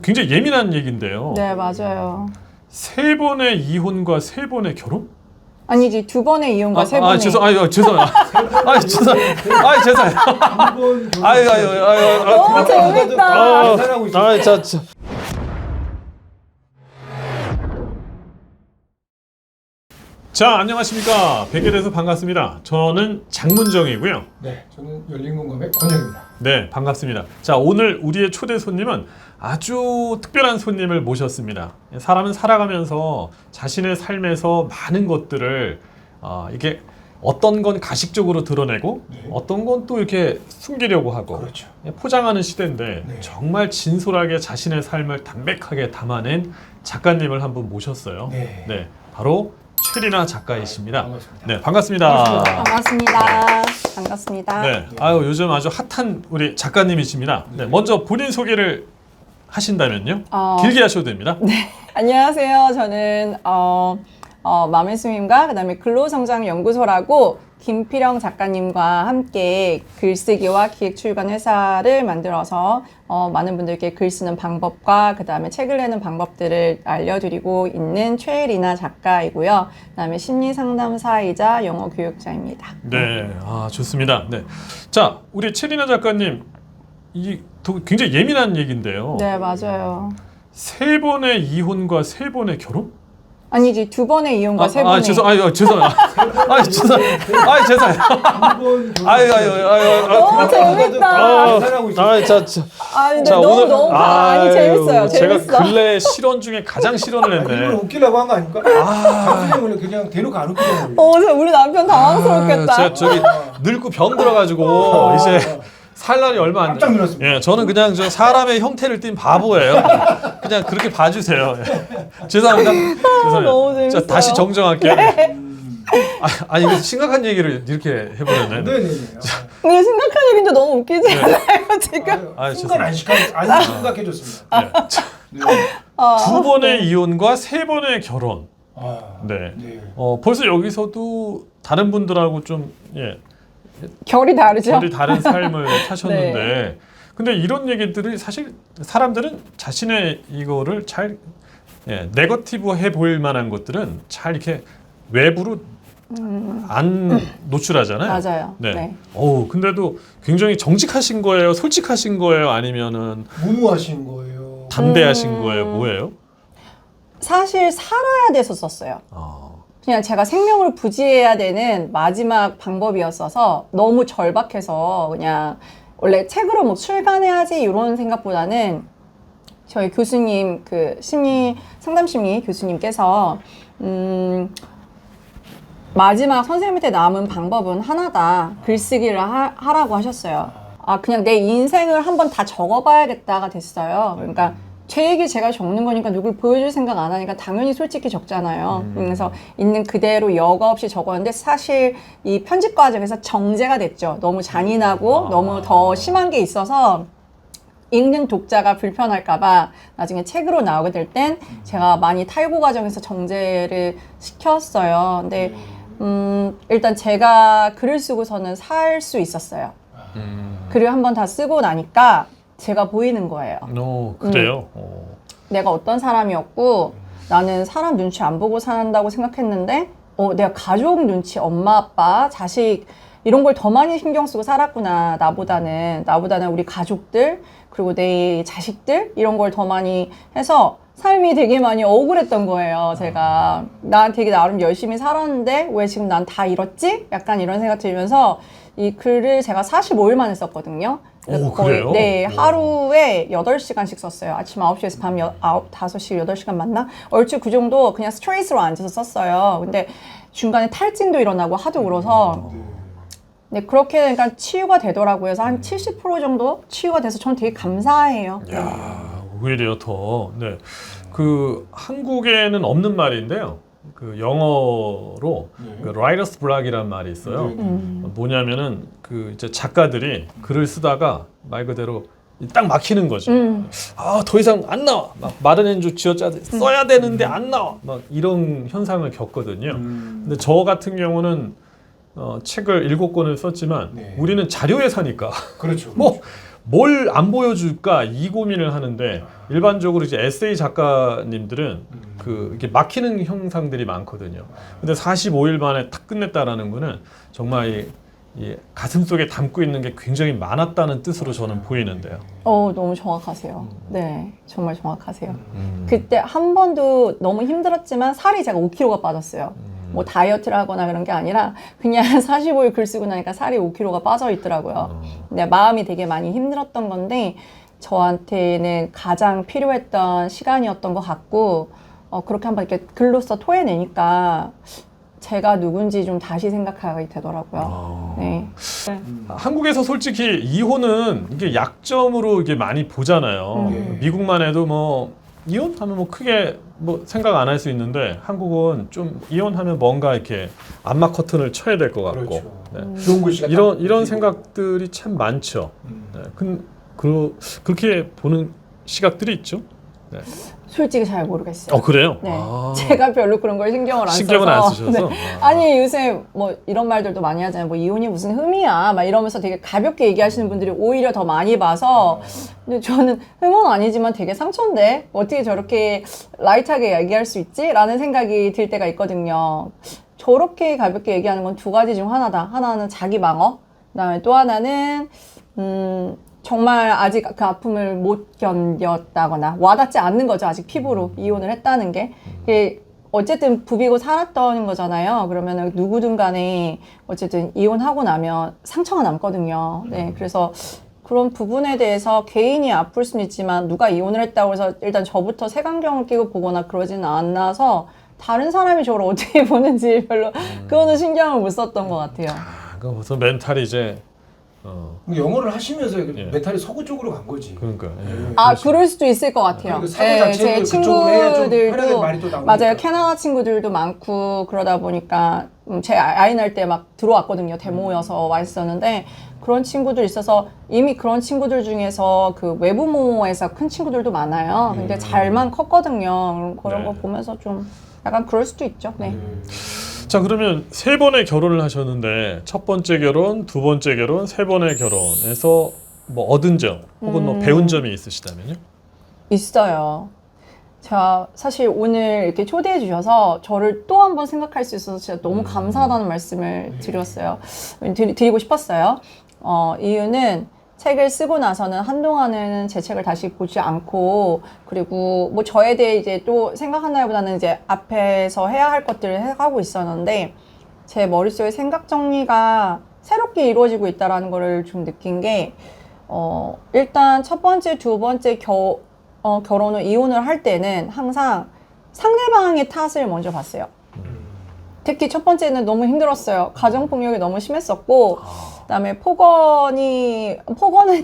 굉장히 예민한 얘기인데요. 네, 맞아요. 3번의 이혼과 3번의 결혼? 아니지, 2번의 이혼과 3번의 죄송해요. 죄송해요. 너무 재밌다. 자, 안녕하십니까. 뵙게 돼서 반갑습니다. 저는 장문정이고요. 네, 저는 열린공감의 권영입니다. 네, 반갑습니다. 자, 오늘 우리의 초대 손님은 아주 특별한 손님을 모셨습니다. 사람은 살아가면서 자신의 삶에서 많은 것들을 이게 어떤 건 가식적으로 드러내고 네. 어떤 건 또 이렇게 숨기려고 하고 그렇죠. 포장하는 시대인데 네. 정말 진솔하게 자신의 삶을 담백하게 담아낸 작가님을 한 분 모셨어요. 네. 바로 최리나 작가이십니다. 반갑습니다. 네, 반갑습니다. 반갑습니다. 반갑습니다. 네, 아유 요즘 아주 핫한 우리 작가님이십니다. 네, 먼저 본인 소개를 하신다면요. 길게 하셔도 됩니다. 안녕하세요. 저는 마메스님과 그다음에 근로성장연구소라고 김필영 작가님과 함께 글쓰기와 기획출간 회사를 만들어서 많은 분들께 글 쓰는 방법과 그다음에 책을 내는 방법들을 알려드리고 있는 최리나 작가이고요. 그다음에 심리상담사이자 영어 교육자입니다. 네, 좋습니다. 네, 자 우리 최리나 작가님 굉장히 예민한 얘기인데요. 네, 맞아요. 3번의 이혼과 3번의 결혼? 아니지, 2번의 이혼과 3번의 죄송해요. 죄송해요. 너무 재밌다. 아니, 근데 너무 재밌어요. 제가 재밌어. 근래 실언 중에 가장 실언을 이걸 했네. 웃기려고 한 거 아닙니까? 장준영은 그냥 대놓고 안 웃기려고. 우리 남편 당황스럽겠다. 제가 저기 늙고 병 들어가지고 이제 살 날이 얼마 안 깜짝 놀랐습니다. 예, 저는 그냥 저 사람의 형태를 띈 바보예요. 그냥 그렇게 봐주세요. 예. 죄송합니다. 너무 재밌어요. 자, 다시 정정할게요. 아니 이거 심각한 얘기를 이렇게 해버렸네. 네네네. 근데 생각한 얘기인데 너무 웃기지 않아요, 지금? 순간 안 심각해졌습니다. 네. 자, 2번의 이혼과 3번의 결혼. 네. 네. 벌써 여기서도 다른 분들하고 좀 결이 다르죠? 결이 다른 삶을 사셨는데 근데 이런 얘기들이 사실 사람들은 자신의 이거를 잘 네거티브 해 보일 만한 것들은 잘 이렇게 외부로 안 노출하잖아요. 맞아요. 네. 근데도 굉장히 정직하신 거예요? 솔직하신 거예요? 아니면은 무모하신 거예요. 담대하신 거예요? 뭐예요? 사실 살아야 돼서 썼어요. 그냥 제가 생명을 부지해야 되는 마지막 방법이었어서 너무 절박해서 그냥 원래 책으로 뭐 출간해야지 이런 생각보다는 저희 교수님 그 상담심리 교수님께서 마지막 선생님한테 남은 방법은 하나다. 글쓰기를 하라고 하셨어요. 그냥 내 인생을 한번 다 적어봐야겠다가 됐어요. 그러니까 제 얘기 제가 적는 거니까 누굴 보여줄 생각 안 하니까 당연히 솔직히 적잖아요. 그래서 있는 그대로 여과 없이 적었는데 사실 이 편집 과정에서 정제가 됐죠. 너무 잔인하고 너무 더 심한 게 있어서 읽는 독자가 불편할까봐 나중에 책으로 나오게 될 땐 제가 많이 탈고 과정에서 정제를 시켰어요. 근데 일단 제가 글을 쓰고서는 살 수 있었어요. 글을 한번 다 쓰고 나니까 제가 보이는 거예요. 그래요? 내가 어떤 사람이었고 나는 사람 눈치 안 보고 산다고 생각했는데 내가 가족 눈치, 엄마, 아빠, 자식 이런 걸 더 많이 신경 쓰고 살았구나. 나보다는 우리 가족들 그리고 내 자식들 이런 걸 더 많이 해서 삶이 되게 많이 억울했던 거예요. 제가 난 되게 나름 열심히 살았는데 왜 지금 난 다 잃었지? 약간 이런 생각 들면서 이 글을 제가 45일 만에 썼거든요. 그래요? 네, 하루에 8시간씩 썼어요. 아침 9시에서 밤 5시 8시간 맞나? 얼추 그 정도 그냥 스트레이트로 앉아서 썼어요. 근데 중간에 탈진도 일어나고 하도 울어서 네, 그렇게 그러니까 치유가 되더라고요. 그래서 한 70% 정도 치유가 돼서 저는 되게 감사해요. 야, 오히려 더. 네. 그 한국에는 없는 말인데요. 그 영어로 그 writer's block이라는 말이 있어요. 뭐냐면은 그 이제 작가들이 글을 쓰다가 말 그대로 딱 막히는 거죠. 더 이상 안 나와. 막 마르넨조 쥐어짜 써야 되는데 안 나와. 막 이런 현상을 겪거든요. 근데 저 같은 경우는 책을 7권을 썼지만 우리는 자료에 사니까 그렇죠. 뭘 안 보여줄까 이 고민을 하는데 일반적으로 이제 에세이 작가님들은 그 이게 막히는 형상들이 많거든요. 근데 45일 만에 탁 끝냈다라는 거는 정말 이 가슴 속에 담고 있는 게 굉장히 많았다는 뜻으로 저는 보이는데요. 너무 정확하세요. 네, 정말 정확하세요. 그때 한 번도 너무 힘들었지만 살이 제가 5kg가 빠졌어요. 뭐 다이어트를 하거나 그런 게 아니라 그냥 45일 글 쓰고 나니까 살이 5kg가 빠져 있더라고요. 근데 마음이 되게 많이 힘들었던 건데 저한테는 가장 필요했던 시간이었던 것 같고 그렇게 한번 이렇게 글로써 토해내니까 제가 누군지 좀 다시 생각하게 되더라고요. 네. 한국에서 솔직히 이혼은 이게 약점으로 이게 많이 보잖아요. 미국만 해도 뭐 이혼하면 뭐 크게 뭐 생각 안 할 수 있는데 한국은 좀 이혼하면 뭔가 이렇게 암막 커튼을 쳐야 될 것 같고 그렇죠. 네. 좋은 글씨가 이런 생각들이 참 많죠. 네. 그렇게 보는 시각들이 있죠. 네. 솔직히 잘 모르겠어요. 그래요? 네. 아. 제가 별로 그런 걸 신경을 안 써서. 신경을 안 쓰셔서. 네. 아니 요새 뭐 이런 말들도 많이 하잖아요. 뭐 이혼이 무슨 흠이야 막 이러면서 되게 가볍게 얘기하시는 분들이 오히려 더 많이 봐서 근데 저는 흠은 아니지만 되게 상처인데 어떻게 저렇게 라이트하게 얘기할 수 있지? 라는 생각이 들 때가 있거든요. 저렇게 가볍게 얘기하는 건 두 가지 중 하나다. 하나는 자기 방어, 그다음에 또 하나는 정말 아직 그 아픔을 못 견뎠다거나 와닿지 않는 거죠. 아직 피부로 이혼을 했다는 게. 그게 어쨌든 부비고 살았던 거잖아요. 그러면 누구든 간에 어쨌든 이혼하고 나면 상처가 남거든요. 네, 그래서 그런 부분에 대해서 개인이 아플 수는 있지만 누가 이혼을 했다고 해서 일단 저부터 색안경을 끼고 보거나 그러지는 않아서 다른 사람이 저를 어떻게 보는지 별로 그거는 신경을 못 썼던 것 같아요. 그거 벌써 멘탈이 이제 영어를 하시면서 예. 멘탈이 서구 쪽으로 간 거지. 그러니까. 예. 그럴 수도 있을 것 같아요. 그리고 사고 자체를 제 그쪽으로 해야 좀 편하게 친구들도 말이 또 나오니까. 맞아요. 캐나다 친구들도 많고 그러다 보니까 제 아이 낳을 때 막 들어왔거든요. 데모여서 와 있었는데 그런 친구들 있어서 이미 그런 친구들 중에서 그 외부모에서 큰 친구들도 많아요. 근데 잘만 컸거든요. 그런 네. 거 보면서 좀 약간 그럴 수도 있죠. 네. 자, 그러면 3번의 결혼을 하셨는데 첫 번째 결혼, 두 번째 결혼, 세 번의 결혼에서 뭐 얻은 점 혹은 뭐 배운 점이 있으시다면요? 있어요. 제가 사실 오늘 이렇게 초대해 주셔서 저를 또 한 번 생각할 수 있어서 진짜 너무 감사하다는 말씀을 드리고 싶었어요. 이유는 책을 쓰고 나서는 한동안은 제 책을 다시 보지 않고 그리고 뭐 저에 대해 이제 또 생각한다기보다는 이제 앞에서 해야 할 것들을 하고 있었는데 제 머릿속에 생각 정리가 새롭게 이루어지고 있다는 거를 좀 느낀 게 일단 첫 번째, 두 번째 결혼을 이혼을 할 때는 항상 상대방의 탓을 먼저 봤어요. 특히 첫 번째는 너무 힘들었어요. 가정폭력이 너무 심했었고 그다음에 폭언은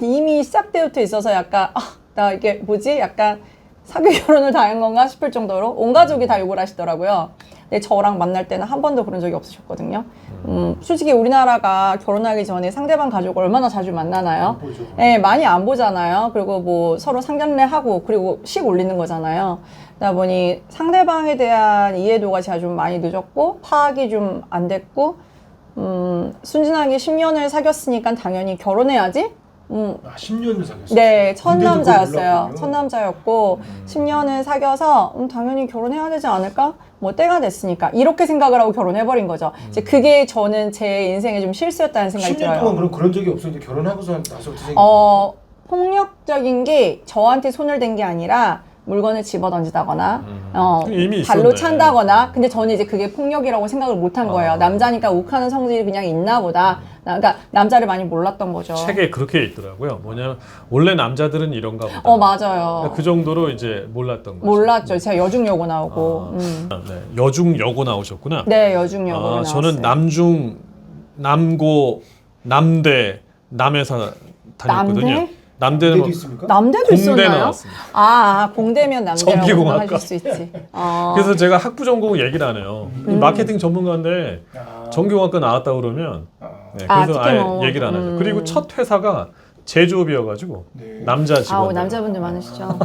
이미 시작되어 있어서 약간 나 이게 뭐지? 약간 사교 결혼을 다 한 건가 싶을 정도로 온 가족이 다 욕을 하시더라고요. 근데 저랑 만날 때는 한 번도 그런 적이 없으셨거든요. 솔직히 우리나라가 결혼하기 전에 상대방 가족을 얼마나 자주 만나나요? 네, 많이 안 보잖아요. 그리고 뭐 서로 상견례하고 그리고 식 올리는 거잖아요. 그러다 보니 상대방에 대한 이해도가 제가 좀 많이 늦었고 파악이 좀 안 됐고 순진하게 10년을 사귀었으니까 당연히 결혼해야지? 10년을 사귀었어요? 네, 첫 근데도 그걸 남자였어요. 몰랐군요. 첫 남자였고 10년을 사귀어서 당연히 결혼해야 되지 않을까? 뭐 때가 됐으니까 이렇게 생각을 하고 결혼해버린 거죠. 이제 그게 저는 제 인생에 좀 실수였다는 생각이 10년 들어요. 동안 그런 적이 없었는데 결혼하고서 나서부터 생긴 폭력적인 게 저한테 손을 댄 게 아니라 물건을 집어 던지다거나 이미 발로 있었네. 찬다거나 근데 저는 이제 그게 폭력이라고 생각을 못 한 거예요. 남자니까 욱하는 성질이 그냥 있나 보다. 그러니까 남자를 많이 몰랐던 거죠. 책에 그렇게 있더라고요. 뭐냐면 원래 남자들은 이런가 보다. 맞아요. 그 정도로 이제 몰랐던 거죠. 몰랐죠. 제가 여중여고 나오고. 네. 여중 여고 나오셨구나. 네, 여중여고 나왔어요. 저는 남중, 남고, 남대, 남회사 다녔거든요. 남대? 남대는 데도 있습니까? 남대도 공대 있었나요? 나왔습니다. 공대면 남대라고 전기공학과. 생각하실 수 있지. 그래서 제가 학부 전공 얘기를 안 해요. 마케팅 전문가인데 아. 전기공학과 나왔다 그러면 네, 아, 그래서 특히 아예 뭐, 얘기를 안 하죠. 그리고 첫 회사가 제조업이어가지고 네. 남자 직원. 남자분들 많으시죠.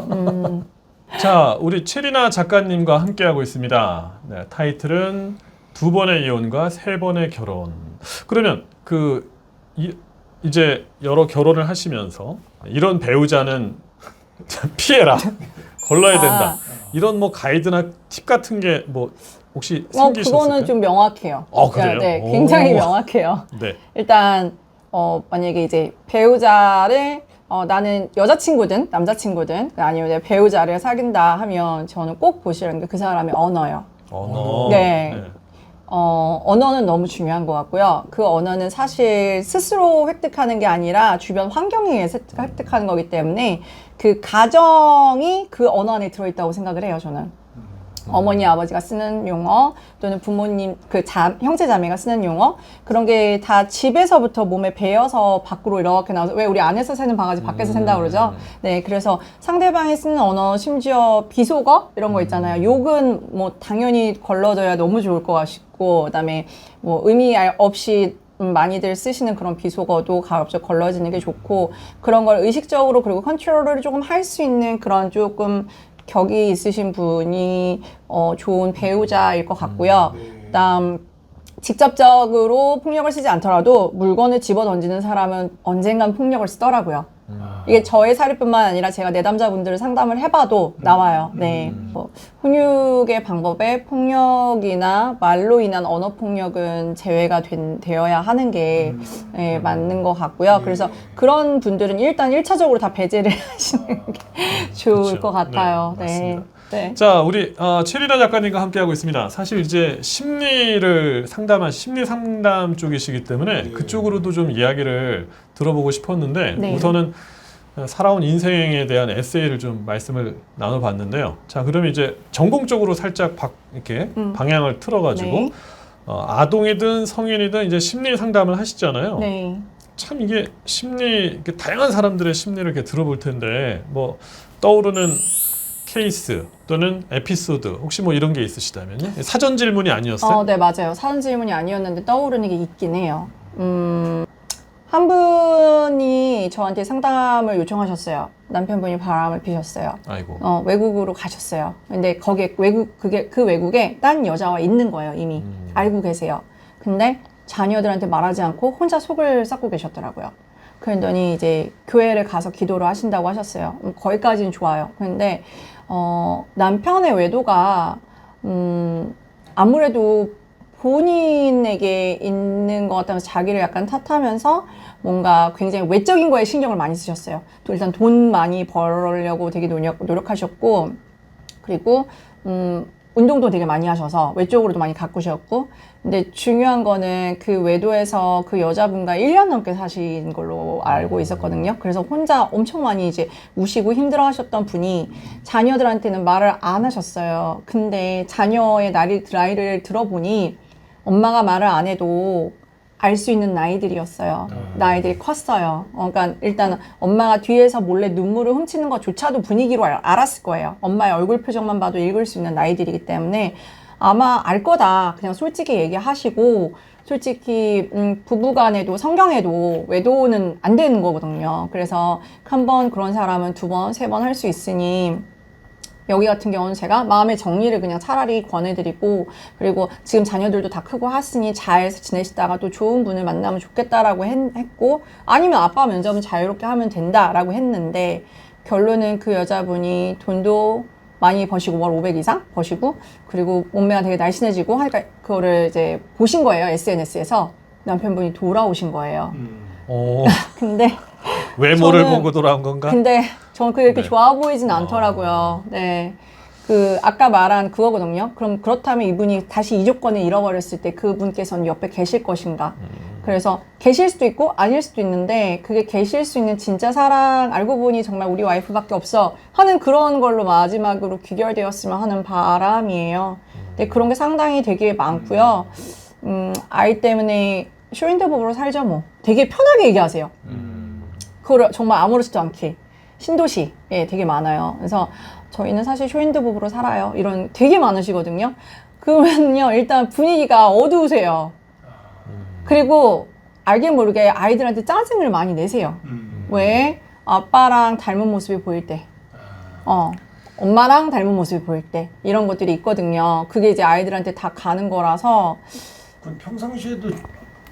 자, 우리 체리나 작가님과 함께하고 있습니다. 네, 타이틀은 두 번의 이혼과 세 번의 결혼. 그러면 이제 여러 결혼을 하시면서 이런 배우자는 피해라. 걸러야 된다. 아. 이런 뭐 가이드나 팁 같은 게 뭐 혹시 생기셨을까요? 그거는 좀 명확해요. 그래요? 네, 굉장히 오. 명확해요. 네. 일단 만약에 이제 배우자를 나는 여자친구든 남자친구든 아니면 내 배우자를 사귄다 하면 저는 꼭 보시라는 게 그 사람의 언어요. 언어. 네. 언어는 너무 중요한 것 같고요. 그 언어는 사실 스스로 획득하는 게 아니라 주변 환경에 의해서 획득하는 거기 때문에 그 가정이 그 언어 안에 들어있다고 생각을 해요, 저는. 어머니, 아버지가 쓰는 용어 또는 부모님, 형제, 자매가 쓰는 용어 그런 게 다 집에서부터 몸에 배어서 밖으로 이렇게 나와서 왜 우리 안에서 새는 바가지 밖에서 샌다고 그러죠? 네, 그래서 상대방이 쓰는 언어, 심지어 비속어 이런 거 있잖아요. 욕은 뭐 당연히 걸러져야 너무 좋을 것 같고 그다음에 뭐 의미 없이 많이들 쓰시는 그런 비속어도 가급적 걸러지는 게 좋고 그런 걸 의식적으로 그리고 컨트롤을 조금 할 수 있는 그런 조금 격이 있으신 분이 좋은 배우자일 것 같고요. 그다음 직접적으로 폭력을 쓰지 않더라도 물건을 집어 던지는 사람은 언젠간 폭력을 쓰더라고요. 이게 저의 사례뿐만 아니라 제가 내담자분들을 상담을 해봐도 나와요. 네. 훈육의 방법에 폭력이나 말로 인한 언어 폭력은 제외가 되어야 하는 게 네, 맞는 것 같고요. 그래서 그런 분들은 일단 1차적으로 다 배제를 하시는 게 좋을 그렇죠. 것 같아요. 네, 네. 맞습니다. 네. 자, 우리 최리나 작가님과 함께하고 있습니다. 사실 이제 심리를 상담한 심리 상담 쪽이시기 때문에 그쪽으로도 좀 이야기를 들어보고 싶었는데 네. 우선은 살아온 인생에 대한 에세이를 좀 말씀을 나눠봤는데요. 자, 그러면 이제 전공적으로 살짝 이렇게 방향을 틀어가지고 네. 아동이든 성인이든 이제 심리 상담을 하시잖아요. 네. 참 이게 이렇게 다양한 사람들의 심리를 이렇게 들어볼 텐데 뭐 떠오르는 케이스 또는 에피소드 혹시 뭐 이런 게 있으시다면요? 사전 질문이 아니었어요? 네, 맞아요. 사전 질문이 아니었는데 떠오르는 게 있긴 해요. 한 분이 저한테 상담을 요청하셨어요. 남편분이 바람을 피셨어요. 아이고. 외국으로 가셨어요. 근데 거기에 그 외국에 딴 여자와 있는 거예요, 이미. 알고 계세요. 근데 자녀들한테 말하지 않고 혼자 속을 썩고 계셨더라고요. 그랬더니 이제 교회를 가서 기도를 하신다고 하셨어요. 거기까지는 좋아요. 근데 남편의 외도가 아무래도 본인에게 있는 것 같다면서 자기를 약간 탓하면서 뭔가 굉장히 외적인 거에 신경을 많이 쓰셨어요. 또 일단 돈 많이 벌려고 되게 노력하셨고 그리고 운동도 되게 많이 하셔서 외적으로도 많이 가꾸셨고 근데 중요한 거는 그 외도에서 그 여자분과 1년 넘게 사신 걸로 알고 있었거든요. 그래서 혼자 엄청 많이 이제 우시고 힘들어 하셨던 분이 자녀들한테는 말을 안 하셨어요. 근데 자녀의 나이를 들어보니 엄마가 말을 안 해도 알 수 있는 나이들이었어요. 나이들이 컸어요. 그러니까 일단 엄마가 뒤에서 몰래 눈물을 훔치는 것조차도 분위기로 알았을 거예요. 엄마의 얼굴 표정만 봐도 읽을 수 있는 나이들이기 때문에 아마 알 거다. 그냥 솔직히 얘기하시고 솔직히 부부간에도 성경에도 외도는 안 되는 거거든요. 그래서 한 번 그런 사람은 2번, 3번 할 수 있으니 여기 같은 경우는 제가 마음의 정리를 그냥 차라리 권해드리고 그리고 지금 자녀들도 다 크고 하시니 잘 지내시다가 또 좋은 분을 만나면 좋겠다라고 했고 아니면 아빠 면접은 자유롭게 하면 된다라고 했는데 결론은 그 여자분이 돈도 많이 버시고 월 500 이상 버시고 그리고 몸매가 되게 날씬해지고 하니까 그거를 이제 보신 거예요. SNS에서 남편분이 돌아오신 거예요. 근데 외모를 저는 보고 돌아온 건가? 근데 저는 그게 그렇게 네. 좋아 보이진 않더라고요. 네. 아까 말한 그거거든요. 그럼 그렇다면 이분이 다시 이 조건을 잃어버렸을 때 그분께서는 옆에 계실 것인가? 그래서 계실 수도 있고 아닐 수도 있는데 그게 계실 수 있는 진짜 사랑 알고 보니 정말 우리 와이프밖에 없어 하는 그런 걸로 마지막으로 귀결되었으면 하는 바람이에요. 근데 그런 게 상당히 되게 많고요. 아이 때문에 쇼윈드법으로 살죠 뭐. 되게 편하게 얘기하세요. 그걸 정말 아무렇지도 않게. 신도시에 되게 많아요. 그래서 저희는 사실 쇼윈드법으로 살아요. 이런 되게 많으시거든요. 그러면요, 일단 분위기가 어두우세요. 그리고 알게 모르게 아이들한테 짜증을 많이 내세요. 왜? 아빠랑 닮은 모습이 보일 때. 엄마랑 닮은 모습이 보일 때. 이런 것들이 있거든요. 그게 이제 아이들한테 다 가는 거라서. 그럼 평상시에도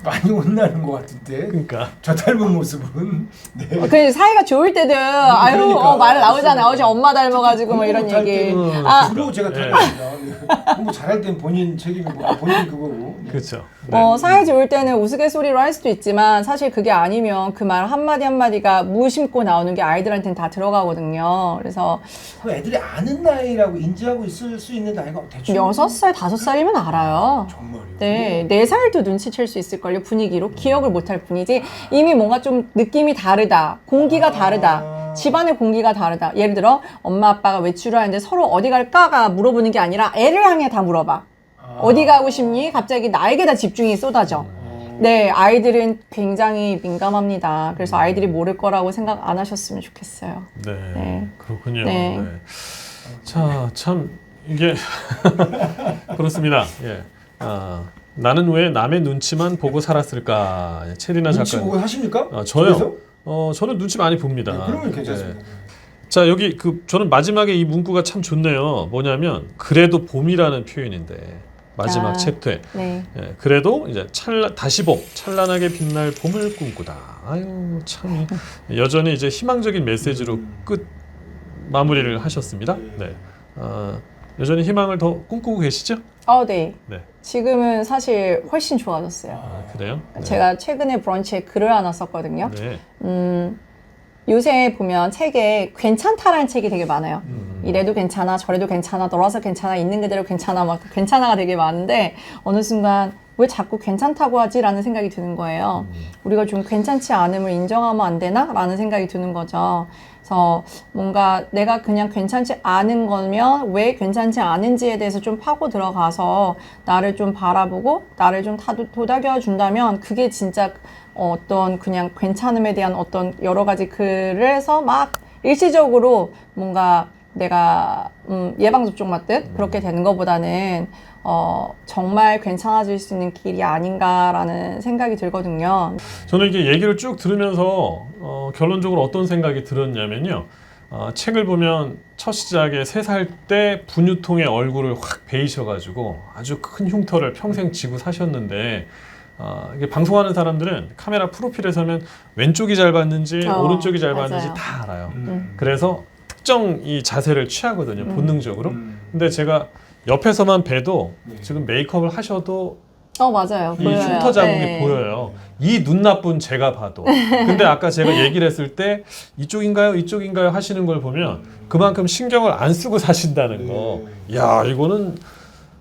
많이 혼나는 것 같은데. 그러니까 저 닮은 모습은. 네. 그 사이가 좋을 때는 아유 그러니까. 말 나오잖아. 어제 엄마 닮아가지고 뭐 이런 공부 얘기. 못할 때는 아, 주로 제가 예. 닮았습니다. 공부 잘할 땐 본인 책임이고 본인 그거고. 네. 그렇죠. 사이 좋을 때는 우스갯소리로 할 수도 있지만 사실 그게 아니면 그 말 한마디 한마디가 무심코 나오는 게 아이들한테는 다 들어가거든요. 그래서 그 애들이 아는 나이라고 인지하고 있을 수 있는 나이가 대충 6살, 5살이면 알아요. 정말요? 네, 4살도 눈치챌 수 있을걸요. 분위기로. 기억을 못할 뿐이지 이미 뭔가 좀 느낌이 다르다. 공기가 다르다. 집안의 공기가 다르다. 예를 들어 엄마 아빠가 외출을 하는데 서로 어디 갈까가 물어보는 게 아니라 애를 향해 다 물어봐. 어디 가고 싶니? 갑자기 나에게 다 집중이 쏟아져. 네, 아이들은 굉장히 민감합니다. 그래서 아이들이 모를 거라고 생각 안 하셨으면 좋겠어요. 네, 네. 그렇군요. 네. 네. 자, 참 이게 그렇습니다. 예. 나는 왜 남의 눈치만 보고 살았을까? 체리나 눈치 작가님. 보고 하십니까? 저요. 집에서? 저는 눈치 많이 봅니다. 네, 그러면 괜찮습니다. 네. 자, 여기 저는 마지막에 이 문구가 참 좋네요. 뭐냐면 그래도 봄이라는 표현인데 마지막 챕터에 네. 예, 그래도 이제 다시 봄 찬란하게 빛날 봄을 꿈꾸다. 아유 참 여전히 이제 희망적인 메시지로 끝 마무리를 하셨습니다. 네, 여전히 희망을 더 꿈꾸고 계시죠? 네. 네. 지금은 사실 훨씬 좋아졌어요. 그래요? 네. 제가 최근에 브런치에 글을 하나 썼거든요. 네. 요새 보면 책에 괜찮다라는 책이 되게 많아요. 이래도 괜찮아, 저래도 괜찮아, 너라서 괜찮아, 있는 그대로 괜찮아, 막 괜찮아가 되게 많은데 어느 순간 왜 자꾸 괜찮다고 하지라는 생각이 드는 거예요. 우리가 좀 괜찮지 않음을 인정하면 안 되나? 라는 생각이 드는 거죠. 그래서 뭔가 내가 그냥 괜찮지 않은 거면 왜 괜찮지 않은지에 대해서 좀 파고 들어가서 나를 좀 바라보고 나를 좀 도닥여 준다면 그게 진짜 어떤 그냥 괜찮음에 대한 어떤 여러 가지 글을 해서 막 일시적으로 뭔가 내가 예방접종 맞듯 그렇게 되는 것보다는 정말 괜찮아질 수 있는 길이 아닌가라는 생각이 들거든요. 저는 이게 얘기를 쭉 들으면서 결론적으로 어떤 생각이 들었냐면요. 책을 보면 첫 시작에 3살 때 분유통에 얼굴을 확 베이셔가지고 아주 큰 흉터를 평생 지고 사셨는데 이게 방송하는 사람들은 카메라 프로필에 서면 왼쪽이 잘 봤는지 오른쪽이 잘 맞아요. 봤는지 다 알아요. 그래서 특정 이 자세를 취하거든요. 본능적으로. 근데 제가 옆에서만 봬도 지금 메이크업을 하셔도 맞아요. 이 보여요. 흉터 자국이 네. 보여요. 이 눈 나쁜 제가 봐도. 근데 아까 제가 얘기를 했을 때 이쪽인가요? 이쪽인가요? 하시는 걸 보면 그만큼 신경을 안 쓰고 사신다는 거. 야, 이거는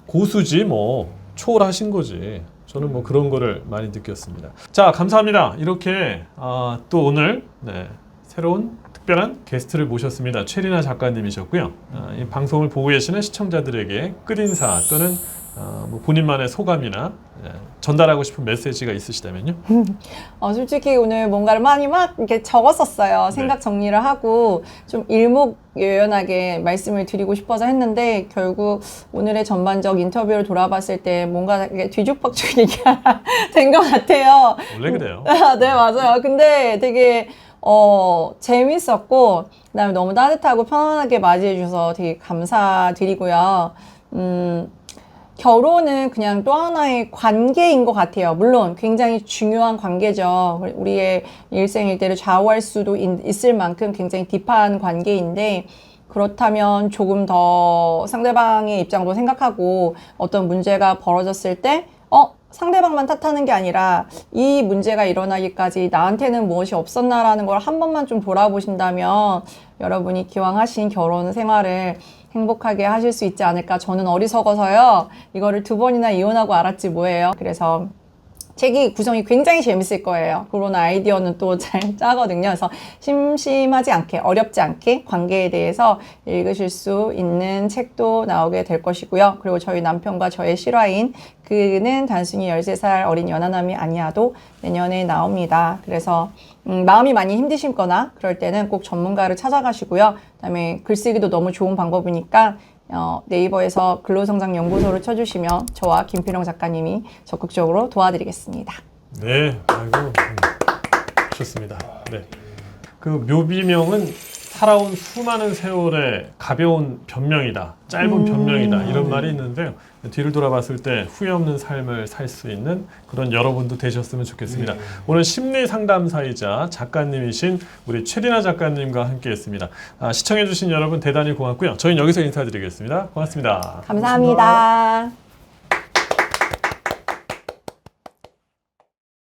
고수지 뭐. 초월하신 거지. 저는 뭐 그런 거를 많이 느꼈습니다. 자, 감사합니다. 이렇게 또 오늘 새로운 특별한 게스트를 모셨습니다. 최리나 작가님이셨고요. 이 방송을 보고 계시는 시청자들에게 끝인사 또는 뭐 본인만의 소감이나 전달하고 싶은 메시지가 있으시다면요? 솔직히 오늘 뭔가를 많이 막 이렇게 적었었어요. 생각 정리를 하고 좀 일목요연하게 말씀을 드리고 싶어서 했는데 결국 오늘의 전반적 인터뷰를 돌아봤을 때 뭔가 이게 뒤죽박죽 얘기가 된 것 같아요. 원래 그래요. 네, 맞아요. 근데 되게 재밌었고 그다음에 너무 따뜻하고 편안하게 맞이해 주셔서 되게 감사드리고요. 결혼은 그냥 또 하나의 관계인 것 같아요. 물론 굉장히 중요한 관계죠. 우리의 일생 일대를 좌우할 수도 있을 만큼 굉장히 딥한 관계인데 그렇다면 조금 더 상대방의 입장도 생각하고 어떤 문제가 벌어졌을 때 상대방만 탓하는 게 아니라 이 문제가 일어나기까지 나한테는 무엇이 없었나라는 걸 한 번만 좀 돌아보신다면 여러분이 기왕 하신 결혼 생활을 행복하게 하실 수 있지 않을까. 저는 어리석어서요. 이거를 2번이나 이혼하고 알았지 뭐예요. 그래서 책이 구성이 굉장히 재밌을 거예요. 그런 아이디어는 또 잘 짜거든요. 그래서 심심하지 않게, 어렵지 않게 관계에 대해서 읽으실 수 있는 책도 나오게 될 것이고요. 그리고 저희 남편과 저의 실화인 그는 단순히 13살 어린 연하남이 아니어도 내년에 나옵니다. 그래서 마음이 많이 힘드시거나 그럴 때는 꼭 전문가를 찾아가시고요. 그다음에 글쓰기도 너무 좋은 방법이니까 네이버에서 근로성장연구소를 쳐주시면 저와 김필영 작가님이 적극적으로 도와드리겠습니다. 네, 아이고 좋습니다. 네, 그 묘비명은 살아온 수많은 세월의 가벼운 변명이다, 짧은 변명이다 이런 말이 있는데요. 뒤를 돌아봤을 때 후회 없는 삶을 살 수 있는 그런 여러분도 되셨으면 좋겠습니다. 네. 오늘 심리 상담사이자 작가님이신 우리 최리나 작가님과 함께했습니다. 시청해주신 여러분 대단히 고맙고요. 저희는 여기서 인사드리겠습니다. 고맙습니다. 감사합니다.